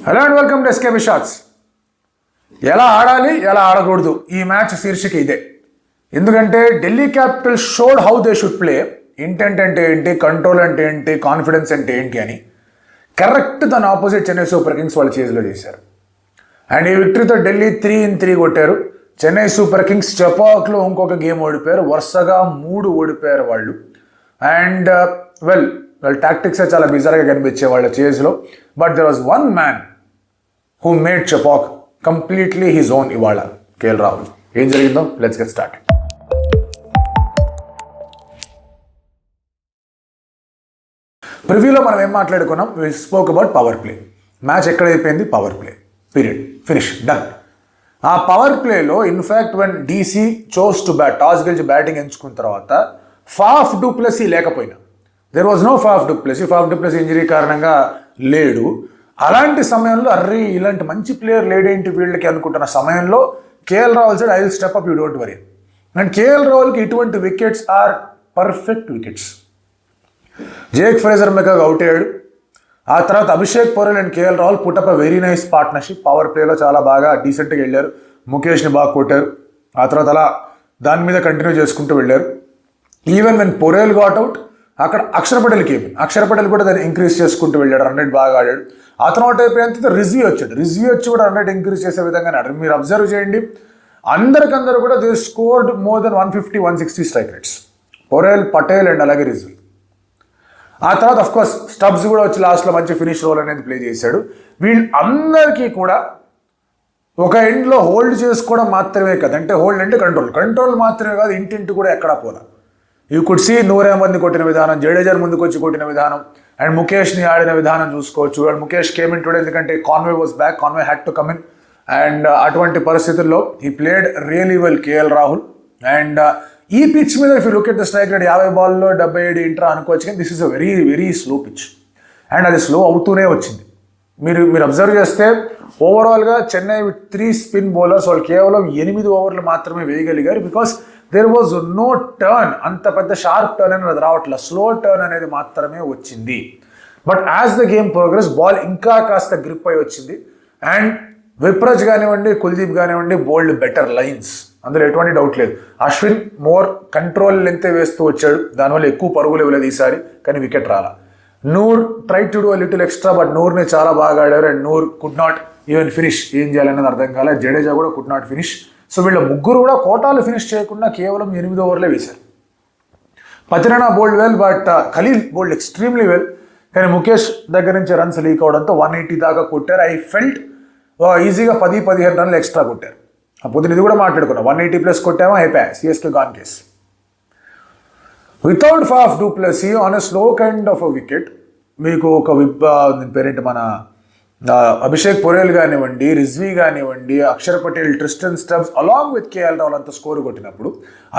Hello and welcome to SKB shots. ఎలా ఆడాలి ఎలా ఆడకూడదు ఈ మ్యాచ్ శీర్షిక ఇదే. ఎందుకంటే Delhi capital showed how they should play, intent అంటే ఏంటి, కంట్రోల్ అంటే ఏంటి, కాన్ఫిడెన్స్ అంటే ఏంటి అని కరెక్ట్ దాని ఆపోజిట్ చెన్నై సూపర్ కింగ్స్ వాళ్ళ చేతిలో చేశారు. అండ్ ఈ విక్టరీతో ఢిల్లీ 3-3 కొట్టారు. చెన్నై సూపర్ కింగ్స్ చపాక్లో ఇంకొక గేమ్ ఓడిపోయారు, వరుసగా 3 ఓడిపోయారు వాళ్ళు. అండ్ వాళ్ళ టాక్టిక్సే చాలా బిజార్గా కనిపించే వాళ్ళ చేజ్లో. But there was one man who made Chepauk completely his own ఇవాళ, కేఎల్ రాహుల్. ఏం జరిగిందో లెట్స్ గెట్ స్టార్ట్. ప్రివ్యూలో మనం ఏం మాట్లాడుకున్నాం, we spoke about power play. Match ఎక్కడైపోయింది, power play, period, finish, done. ఆ పవర్ ప్లేలో in fact when DC chose to bat, toss గెలిచి బ్యాటింగ్ ఎంచుకున్న తర్వాత ఫాఫ్ డు ప్లెసీ లేకపోయినా, there was no Faf du Plessis injury కారణంగా లేడు. అలాంటి సమయంలో అర్రీ ఇలాంటి మంచి ప్లేయర్ లేడేంటి వీళ్ళకి అనుకుంటున్న సమయంలో KL Rahul side I will step up, you don't worry. And KL రాహుల్కి ఇటువంటి wickets are perfect wickets. Jake Fraser McGurk out అయ్యాడు. ఆ తర్వాత Abhishek Porel and KL Rahul put up a very nice partnership. Power ప్లేలో చాలా బాగా డీసెంట్గా వెళ్ళారు. ముఖేష్ని బాగా కొట్టారు. ఆ తర్వాత అలా దాని మీద కంటిన్యూ చేసుకుంటూ వెళ్ళారు. Even when Porel got out, అక్కడ అక్షర్ పటేల్ కూడా దాన్ని ఇంక్రీజ్ చేసుకుంటూ వెళ్ళాడు, రన్ రేట్ బాగా ఆడాడు. ఆ తర్వాత అయిపోయినంత రిజ్వీ వచ్చి కూడా రన్ రేట్ ఇంక్రీజ్ చేసే విధంగానే ఆడారు. మీరు అబ్జర్వ్ చేయండి, అందరికందరూ కూడా they scored more than 150-160 strike rates. Porel, Patel and అలాగే రిజ్వీ. ఆ తర్వాత అఫ్కోర్స్ స్టబ్స్ కూడా వచ్చి లాస్ట్లో మంచి ఫినిష్ రోల్ అనేది ప్లే చేశాడు. వీళ్ళందరికీ కూడా ఒక ఎండ్లో హోల్డ్ చేసుకోవడం మాత్రమే కాదు, అంటే హోల్డ్ అంటే కంట్రోల్ మాత్రమే కాదు, ఇంటింటి కూడా ఎక్కడా పోలా. యూ కుడ్ సీ నూర్ అహ్మద్ని కొట్టిన విధానం, జడేజా ముందుకు వచ్చి కొట్టిన విధానం, అండ్ ముఖేష్ని ఆడిన విధానం చూసుకోవచ్చు. And Mukesh came in today, ఎందుకంటే Conway was back, Conway had to come in. And అటువంటి పరిస్థితుల్లో he played really well KL Rahul. And ఈ పిచ్ మీద if you look at the strike rate 50 బాల్లో 77 ఇంట్రా అనుకోవచ్చు, కానీ this is a very very slow pitch. And అది slow అవుతూనే వచ్చింది. మీరు అబ్జర్వ్ చేస్తే ఓవరాల్గా చెన్నై విత్ 3 స్పిన్ బౌలర్స్ వాళ్ళు కేవలం 8 ఓవర్లు మాత్రమే వేయగలిగారు. Because there was no turn, అంత పెద్ద షార్ప్ టర్న్ అనేది రావట్లేదు, స్లో టర్న్ అనేది మాత్రమే వచ్చింది. But as the game progress ball ఇంకా కాస్త గ్రిప్ అయి వచ్చింది. అండ్ విప్రజ్ కానివ్వండి, కుల్దీప్ కానివ్వండి, బోల్డ్ బెటర్ లైన్స్, అందులో ఎటువంటి డౌట్ లేదు. అశ్విన్ మోర్ కంట్రోల్ లెంతే వేస్తూ వచ్చాడు, దానివల్ల ఎక్కువ పరుగులు ఇవ్వలేదు ఈసారి, కానీ వికెట్ రాలా. Noor try to do little extra, but నూర్ని చాలా బాగా ఆడారు. And Noor could not even finish, ఏం చేయాలనేది అర్థం కాలేదు. జడేజా కూడా కుడ్ నాట్ ఫినిష్. సో వీళ్ళ ముగ్గురు కూడా కోటాలు ఫినిష్ చేయకుండా కేవలం 8 ఓవర్లే వేశారు. Pathirana bowled well, but Khaleel bowled extremely well. కానీ ముఖేష్ దగ్గర నుంచి రన్స్ లీక్ అవడంతో 180 దాకా కొట్టారు. ఐ ఫెల్ట్ ఈజీగా 10-15 రన్లు ఎక్స్ట్రా కొట్టారు. ఆ పొద్దున ఇది కూడా మాట్లాడుకున్నాం, 180+ కొట్టామో అయిపోయా, CSK gone case. Without Faf du Plessis on a slow kind of a wicket, మీకు ఒక పేరేంటి మన అభిషేక్ పొరేల్ కానివ్వండి, రిజ్వీ కానివ్వండి, Axar Patel, Tristan Stubbs along with KL Rahul అంత స్కోర్ కొట్టినప్పుడు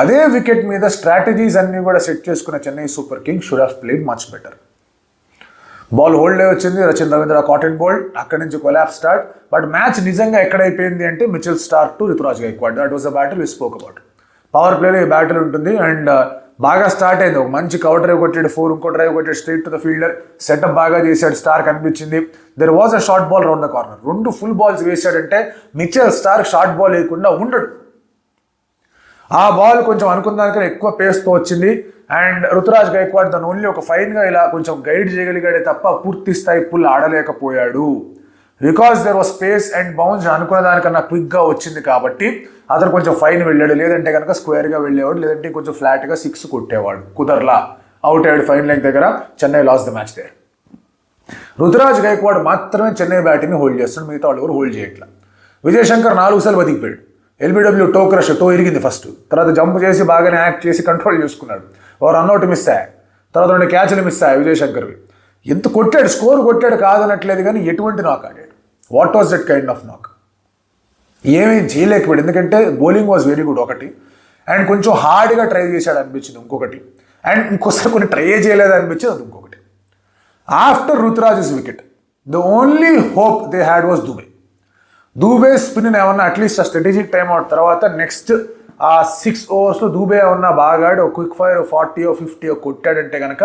అదే వికెట్ మీద స్ట్రాటజీస్ అన్ని కూడా సెట్ చేసుకున్న Chennai Super Kings should have played much better. Ball hold అయి వచ్చింది, రచిన్ రవీంద్ర కాటన్ బోల్డ్, అక్కడి నుంచి కొలాప్ స్టార్ట్. బట్ మ్యాచ్ నిజంగా ఎక్కడైపోయింది అంటే Mitchell Starc to Ruturaj Gaikwad, that was a battle we spoke about. Power ప్లేలో ఈ బ్యాటిల్ ఉంటుంది. అండ్ బాగా స్టార్ట్ అయింది, ఒక మంచి కవర్ డ్రైవ్ కొట్టాడు, 4 ఇంకో డ్రైవ్ కొట్టాడు straight to the fielder, setup బాగా చేశాడు, స్టార్క్ అనిపించింది. There was a short ball round the corner, 2 full balls వేసాడంటే మిచెల్ స్టార్క్ షార్ట్ బాల్ వేయకుండా ఉండడు. ఆ బాల్ కొంచెం అనుకున్న దానికన్నా ఎక్కువ పేస్తో వచ్చింది. అండ్ రుతురాజ్ గైక్వాడ్ దాన్ని ఓన్లీ ఒక ఫైన్గా ఇలా కొంచెం గైడ్ చేయగలిగాడే తప్ప పూర్తి స్థాయి పుల్ ఆడలేకపోయాడు. Because there was space and bounce, అనుకున్న దానికన్నా క్విక్గా వచ్చింది కాబట్టి అతను కొంచెం ఫైన్ వెళ్ళాడు. లేదంటే కనుక స్క్వేర్గా వెళ్ళేవాడు, లేదంటే కొంచెం ఫ్లాట్గా 6 కొట్టేవాడు. కుదర్లా, అవుట్ అయ్యాడు ఫైన్ లైన్ దగ్గర. Chennai loss the match there. Ruturaj Gaikwad మాత్రమే చెన్నై బ్యాటింగ్ని హోల్డ్ చేస్తున్నాడు, మిగతా వాళ్ళు ఎవరు హోల్డ్ చేయట్లా. విజయ్ శంకర్ 4 సార్లు బతికిపోయాడు. ఎల్బిడబ్ల్యూ టో క్రష్, టో ఇరిగింది ఫస్ట్, తర్వాత జంప్ చేసి బాగానే యాక్ట్ చేసి కంట్రోల్ చేసుకున్నాడు. ఓ రన్అట్ మిస్ అయ్యాయి, తర్వాత 2 క్యాచ్లు మిస్ అయ్యాయి విజయ్ శంకర్వి. ఎంత కొట్టాడు, స్కోర్ కొట్టాడు కాదనట్లేదు, కానీ ఎటువంటి నాక్ ఆడాడు. What was that kind of నాక్? ఏమేం చేయలేకపోయాడు, ఎందుకంటే బౌలింగ్ వాజ్ వెరీ గుడ్ ఒకటి, అండ్ కొంచెం హార్డ్గా ట్రై చేశాడు అనిపించింది ఇంకొకటి, అండ్ ఇంకోసారి కొన్ని ట్రై చేయలేదు అనిపించింది అది ఇంకొకటి. After Ruturaj's wicket the only hope they had was Dube spin ఏమన్నా అట్లీస్ట్ ఆ స్ట్రాటజిక్ టైం అవుట్ తర్వాత నెక్స్ట్ ఆ 6 ఓవర్స్లో దూబే ఏమన్నా బాగాడు, ఒక క్విక్ ఫైర్ 40-50 కొట్టాడంటే కనుక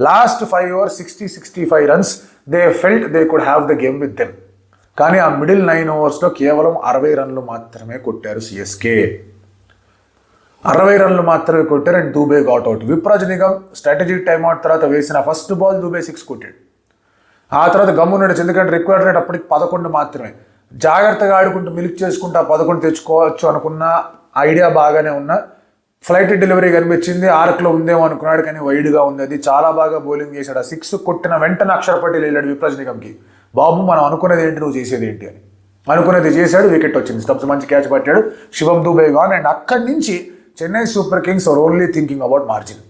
last 5 overs 60-65 runs they felt they could have the game with them. కానీ ఆ మిడిల్ 9 ఓవర్స్లో కేవలం 60 రన్లు మాత్రమే కొట్టారు సిఎస్కే. 60 రన్లు మాత్రమే కొట్టారు and Dube got out. Vipraj Nigam strategic timeout తర్వాత వేసిన ఫస్ట్ బాల్ దూబే 6 కొట్టాడు. ఆ తర్వాత గమ్మున్నాడు, ఎందుకంటే రిక్వైర్డ్ రేట్ అప్పటికి 11 మాత్రమే. జాగ్రత్తగా ఆడుకుంటూ మిల్క్ చేసుకుంటూ ఆ 11 తెచ్చుకోవచ్చు అనుకున్న ఐడియా బాగానే ఉన్న ఫ్లైట్ డెలివరీ కనిపించింది, ఆర్క్లో ఉందేమో అనుకున్నాడు, కానీ వైడ్గా ఉంది. అది చాలా బాగా బౌలింగ్ చేశాడు. ఆ 6 కొట్టిన వెంటనే అక్షర్ పటేల్ వెళ్ళాడు విప్రాజ్ నిగమ్కి, బాబు మనం అనుకునేది ఏంటి, నువ్వు చేసేది ఏంటి అని. అనుకునేది చేశాడు, వికెట్ వచ్చింది, స్టంప్స్ మంచి క్యాచ్ పట్టాడు, శివం దూబే గాన్. అండ్ అక్కడి నుంచి Chennai Super Kings are only thinking about margin.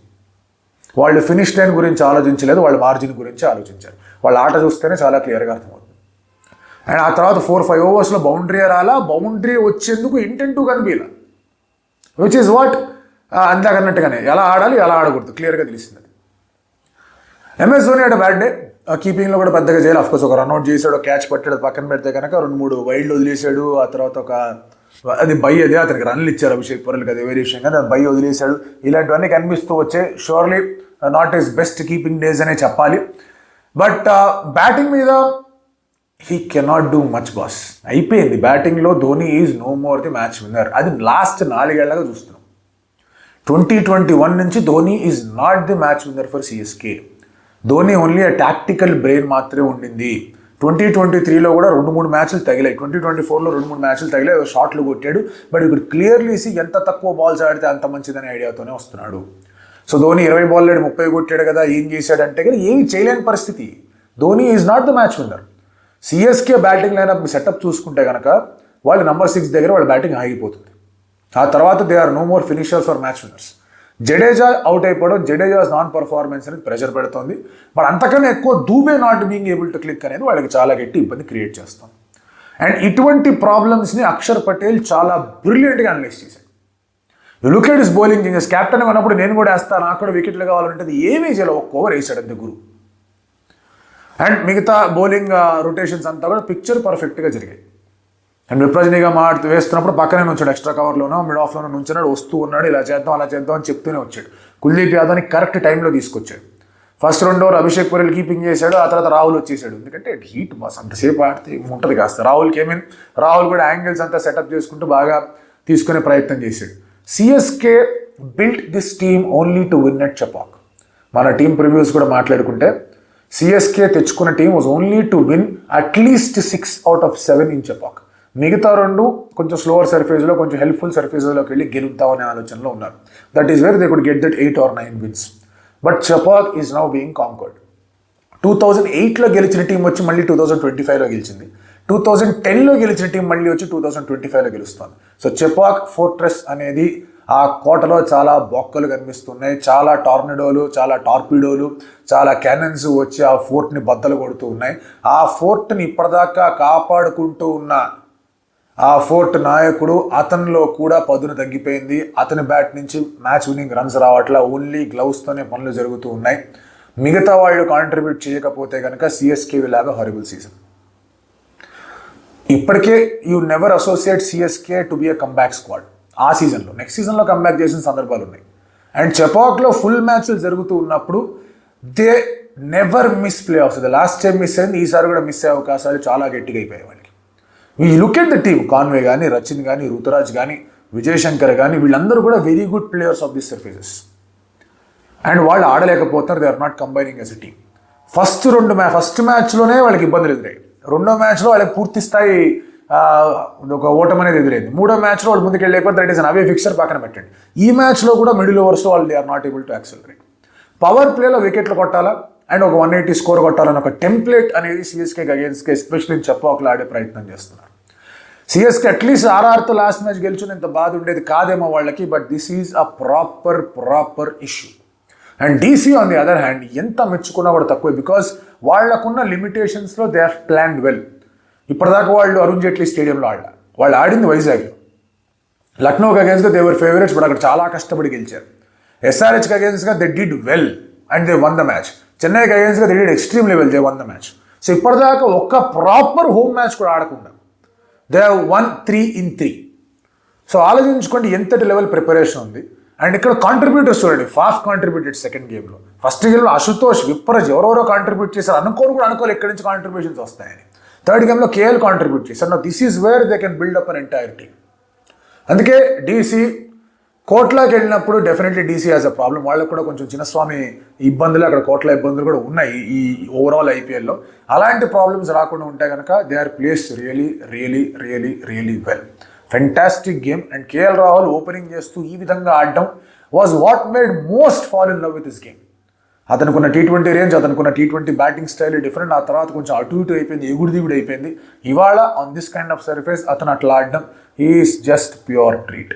వాళ్ళు ఫినిష్ లైన్ గురించి ఆలోచించలేదు, వాళ్ళు మార్జిన్ గురించి ఆలోచించారు. వాళ్ళ ఆట చూస్తేనే చాలా క్లియర్గా అర్థమవుతుంది. అండ్ ఆ తర్వాత 4-5 ఓవర్స్లో బౌండరీ రాలా, బౌండరీ వచ్చేందుకు ఇంటెంటు కనిపించాల, విచ్ ఈజ్ వాట్ అందాకన్నట్టుగానే ఎలా ఆడాలి ఎలా ఆడకూడదు క్లియర్గా తెలిసింది. ఎంఎస్ ధోని ఆడ బ్యాడ్ డే, కీపింగ్లో కూడా పెద్దగా చేయాలి. అఫ్కోర్స్ ఒక రన్అట్ చేశాడు, క్యాచ్ పట్టాడు, పక్కన పెడితే కనుక 2-3 వైల్డ్ వదిలేశాడు. ఆ తర్వాత అది బై, అదే అతనికి రన్లు ఇచ్చారు అభిషేక్ పరుల్కి, అదే వేరే విషయం, కానీ అది బై వదిలేశాడు. ఇలాంటివన్నీ కనిపిస్తూ వచ్చే surely not his best keeping days అనే చెప్పాలి. బట్ బ్యాటింగ్ మీద he cannot do much boss. అయిపోయింది బ్యాటింగ్లో. Dhoni is no more the match winner. అది లాస్ట్ 4 ఏళ్లగా చూస్తున్నాం. 2021 నుంచి Dhoni is not the match winner for CSK. Dhoni only a tactical brain మాత్రమే ఉండింది. 2023లో కూడా 2-3 మ్యాచ్లు తగిలాయి, 2024లో 2-3 మ్యాచ్లు తగిలాయి, షాట్లు కొట్టాడు. బట్ ఇక్కడ క్లియర్లీ ఎంత తక్కువ బాల్స్ ఆడితే అంత మంచిదనే ఐడియాతోనే వస్తున్నాడు. సో ధోని 20 బాల్ 30 కొట్టాడు కదా, ఏం చేశాడంటే కదా ఏం చేయలేని పరిస్థితి. Dhoni is not the match winner. CSK batting lineup setup చూసుకుంటే కనుక వాళ్ళు నెంబర్ 6 దగ్గర వాళ్ళ బ్యాటింగ్ ఆగిపోతుంది. ఆ తర్వాత they are no more finishers or match winners. Jadeja out అయిపోవడం, జడేజాస్ నాన్ పర్ఫార్మెన్స్ అనేది ప్రెషర్ పెడుతుంది. బట్ అంతకన్నా ఎక్కువ Dube not being able to click అనేది వాళ్ళకి చాలా గట్టి ఇబ్బంది క్రియేట్ చేస్తాం. అండ్ ఇటువంటి ప్రాబ్లమ్స్ని అక్షర్ పటేల్ చాలా బ్రిలియంట్గా అనలైజ్ చేశాడు. Look at his bowling changes. కెప్టెన్గా ఉన్నప్పుడు నేను కూడా వేస్తాను, నాకు కూడా వికెట్లు కావాలంటే ఏమీ చేయాలి, ఒక్క ఓవర్ వేసాడు అంతే గురు. అండ్ మిగతా బౌలింగ్ రొటేషన్స్ అంతా కూడా పిక్చర్ పర్ఫెక్ట్గా జరిగాయి. అండ్ విప్రాజ్ నిగమ్ వేస్తున్నప్పుడు పక్కనే నుంచాడు, ఎక్స్ట్రా కవర్లోనో మిడ్ ఆఫ్లోనో నుంచున్నాడు, వస్తూ ఉన్నాడు, ఇలా చేద్దాం అలా చేద్దాం అని చెప్తూనే వచ్చాడు. కుల్దీప్ యాదవ్ని కరెక్ట్ టైంలో తీసుకొచ్చాడు. First 2 over Abhishek Patel keeping చేశాడు, ఆ తర్వాత రాహుల్ వచ్చేసాడు. ఎందుకంటే హీట్ బాస్ అంతసేపు ఆడితే ఉంటుంది కాస్త. రాహుల్ కూడా యాంగిల్స్ అంతా సెటప్ చేసుకుంటూ బాగా తీసుకునే ప్రయత్నం చేశాడు. CSK built this team only to win at Chepauk. మన టీం ప్రివ్యూస్ కూడా మాట్లాడుకుంటే సిఎస్కే తెచ్చుకున్న team was only to win at least 6 out of 7 in Chepauk. మిగతా 2 కొంచెం స్లోవర్ సర్ఫేస్లో, కొంచెం హెల్ప్ఫుల్ సర్ఫేస్లోకి వెళ్ళి గెలుపుతామనే ఆలోచనలో ఉన్నారు. That is where they could get that 8 or 9 wins. But Chepauk is now being conquered. 2008లో గెలిచిన టీం వచ్చి మళ్ళీ 2025లో గెలిచింది. 2010లో గెలిచిన టీం మళ్ళీ వచ్చి 2025లో గెలుస్తుంది. సో చెపాక్ ఫోర్ట్రెస్ అనేది ఆ కోటలో చాలా బొక్కలు కనిపిస్తున్నాయి, చాలా టార్నడోలు, చాలా టార్పిడోలు, చాలా క్యానన్స్ వచ్చి ఆ ఫోర్ట్ని బద్దలు కొడుతూ ఉన్నాయి. ఆ ఫోర్ట్ని ఇప్పటిదాకా కాపాడుకుంటూ ఉన్న ఆ ఫోర్ట్ నాయకుడు, అతనిలో కూడా పదును తగ్గిపోయింది. అతని బ్యాట్ నుంచి మ్యాచ్ విన్నింగ్ రన్స్ రావట్లా, ఓన్లీ గ్లౌస్తోనే పనులు జరుగుతూ ఉన్నాయి. మిగతా వాళ్ళు కాంట్రిబ్యూట్ చేయకపోతే కనుక CSK will have a horrible season. ఇప్పటికే you never associate CSK to be a comeback squad. ఆ సీజన్లో, నెక్స్ట్ సీజన్లో కంబ్యాక్ చేసిన సందర్భాలు ఉన్నాయి. అండ్ చెపాక్లో ఫుల్ మ్యాచ్లు జరుగుతూ ఉన్నప్పుడు they never miss play offs. Last time miss అయింది, ఈసారి కూడా మిస్ అయ్యే అవకాశాలు చాలా గట్టిగా అయిపోయాయి వాళ్ళకి. We look at the team, Conway కానీ, రచిన్ కానీ, రుతురాజ్ కానీ, విజయ్ శంకర్ కానీ, వీళ్ళందరూ కూడా very good players of this surfaces. And వాళ్ళు ఆడలేకపోతున్నారు, they are not combining as a team. First మ్యాచ్లోనే వాళ్ళకి ఇబ్బందులు ఎదురాయి. 2వ మ్యాచ్లో వాళ్ళకి పూర్తి స్థాయి ఒక ఓటమి అనేది ఎదురైంది. 3వ మ్యాచ్లో వాళ్ళు ముందుకు వెళ్ళేకపోతే that is an away fixture పక్కన పెట్టండి. ఈ మ్యాచ్లో కూడా మిడిల్ ఓవర్స్లో వాళ్ళు they are not able to accelerate. Power ప్లేలో వికెట్లు కొట్టాలా అండ్ ఒక 180 స్కోర్ కొట్టాలని ఒక టెంప్లెట్ అనేది సిఎస్కేకి అగేన్స్ట్గా ఎస్పెషల్లీ చెపాక్లో ఆడే ప్రయత్నం చేస్తున్నారు. సిఎస్కే అట్లీస్ట్ ఆర్ఆర్తో లాస్ట్ మ్యాచ్ గెలిచిన ఇంత బాధ ఉండేది కాదేమో వాళ్ళకి. But this is a proper issue. And DC on the other hand ఎంత మెచ్చుకున్నా కూడా తక్కువే, బికాస్ వాళ్ళకున్న లిమిటేషన్స్లో దే హ్యావ్ ప్లాన్డ్ వెల్. ఇప్పటిదాకా వాళ్ళు అరుణ్ జైట్లీ స్టేడియంలో వాళ్ళు ఆడింది వైజాగ్లో. లక్నోకి అగేన్స్గా దే వర్ ఫేవరెట్స్, బట్ అక్కడ చాలా కష్టపడి గెలిచారు. ఎస్ఆర్హెచ్కి అగేన్స్గా they did well and they won the match. చెన్నైకి అగేన్స్గా they did extreme level, they won the match. So ఇప్పటిదాకా ఒక్క ప్రాపర్ హోమ్ మ్యాచ్ కూడా ఆడకుండా దే హ్యావ్ వన్ 3-3. సో ఆలోచించుకోండి ఎంతటి లెవెల్ ప్రిపరేషన్ ఉంది. అండ్ ఇక్కడ కాంట్రిబ్యూటర్స్ చూడండి, ఫాఫ్ కాంట్రిబ్యూటెడ్ సెకండ్ గేమ్లో. ఫస్ట్ గేమ్లో అశుతోష్, విప్రజ్ ఎవరెవరో కాంట్రిబ్యూట్ చేశారు. అనుకోని ఎక్కడి నుంచి కాంట్రిబ్యూషన్స్ వస్తాయని. థర్డ్ గేమ్లో కేఎల్ కాంట్రిబ్యూట్ చేశారు. This is where they can build up an entire team. అందుకే డీసీ కోట్లాకి వెళ్ళినప్పుడు definitely DC has a problem. వాళ్ళకు కూడా కొంచెం చిన్నస్వామి ఇబ్బందులు, అక్కడ కోట్ల ఇబ్బందులు కూడా ఉన్నాయి ఈ ఓవరాల్ ఐపీఎల్లో. అలాంటి ప్రాబ్లమ్స్ రాకుండా ఉంటే కనుక they are placed really really really really well. Fantastic game. And KL Rahul opening చేస్తూ ఈ విధంగా ఆడడం was what made most fall in love with this game. అతనుకున్న టీ20 రేంజ్, అతనుకున్న టీ20 బ్యాటింగ్ స్టైల్ డిఫరెంట్. ఆ తర్వాత కొంచెం అటు ఇటు అయిపోయింది, ఎగుడు దిగుడు అయిపోయింది. ఇవాళ on this kind of surface అతను అట్లా ఆడడం ఈజ్ జస్ట్ ప్యూర్ ట్రీట్.